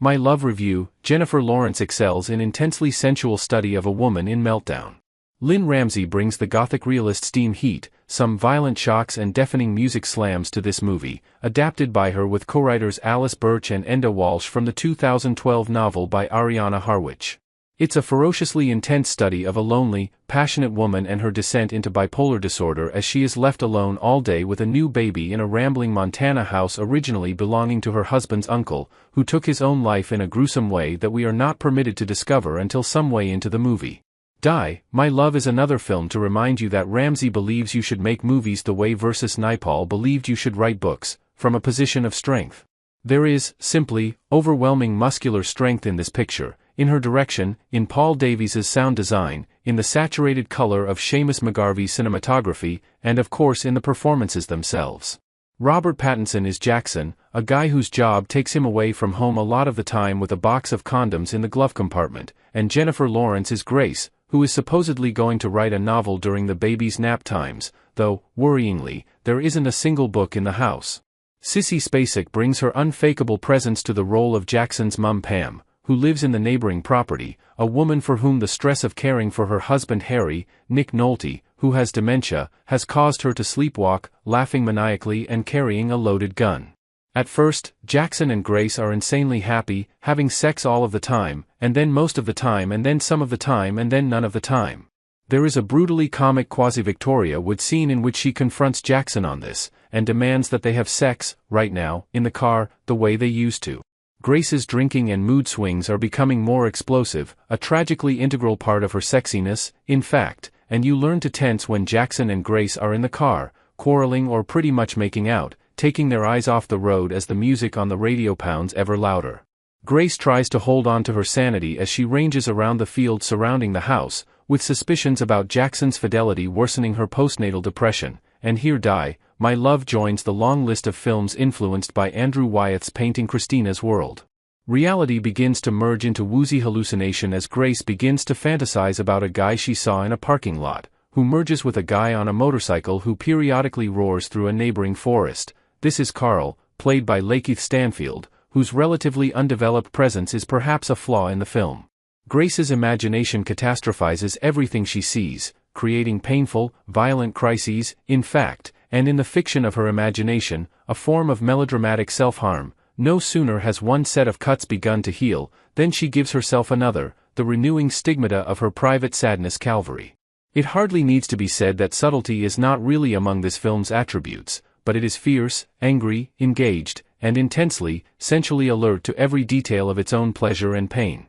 My Love Review. Jennifer Lawrence excels in intensely sensual study of a woman in meltdown. Lynne Ramsay brings the gothic realist steam heat, some violent shocks and deafening music slams to this movie, adapted by her with co-writers Alice Birch and Enda Walsh from the 2012 novel by Ariana Harwicz. It's a ferociously intense study of a lonely, passionate woman and her descent into bipolar disorder as she is left alone all day with a new baby in a rambling Montana house originally belonging to her husband's uncle, who took his own life in a gruesome way that we are not permitted to discover until some way into the movie. My Love is another film to remind you that Ramsay believes you should make movies the way versus Naipaul believed you should write books, from a position of strength. There is, simply, overwhelming muscular strength in this picture, in her direction, in Paul Davies' sound design, in the saturated color of Seamus McGarvey's cinematography, and of course in the performances themselves. Robert Pattinson is Jackson, a guy whose job takes him away from home a lot of the time with a box of condoms in the glove compartment, and Jennifer Lawrence is Grace, who is supposedly going to write a novel during the baby's nap times, though, worryingly, there isn't a single book in the house. Sissy Spacek brings her unfakeable presence to the role of Jackson's mum Pam, who lives in the neighboring property, a woman for whom the stress of caring for her husband Harry, Nick Nolte, who has dementia, has caused her to sleepwalk, laughing maniacally and carrying a loaded gun. At first, Jackson and Grace are insanely happy, having sex all of the time, and then most of the time and then some of the time and then none of the time. There is a brutally comic quasi-Victoria Wood scene in which she confronts Jackson on this, and demands that they have sex, right now, in the car, the way they used to. Grace's drinking and mood swings are becoming more explosive, a tragically integral part of her sexiness, in fact, and you learn to tense when Jackson and Grace are in the car, quarreling or pretty much making out, taking their eyes off the road as the music on the radio pounds ever louder. Grace tries to hold on to her sanity as she ranges around the field surrounding the house, with suspicions about Jackson's fidelity worsening her postnatal depression, and here My Love joins the long list of films influenced by Andrew Wyeth's painting Christina's World. Reality begins to merge into woozy hallucination as Grace begins to fantasize about a guy she saw in a parking lot, who merges with a guy on a motorcycle who periodically roars through a neighboring forest. This is Carl, played by Lakeith Stanfield, whose relatively undeveloped presence is perhaps a flaw in the film. Grace's imagination catastrophizes everything she sees, creating painful, violent crises, in fact, and in the fiction of her imagination, a form of melodramatic self-harm. No sooner has one set of cuts begun to heal, than she gives herself another, the renewing stigmata of her private sadness Calvary. It hardly needs to be said that subtlety is not really among this film's attributes, but it is fierce, angry, engaged, and intensely, sensually alert to every detail of its own pleasure and pain.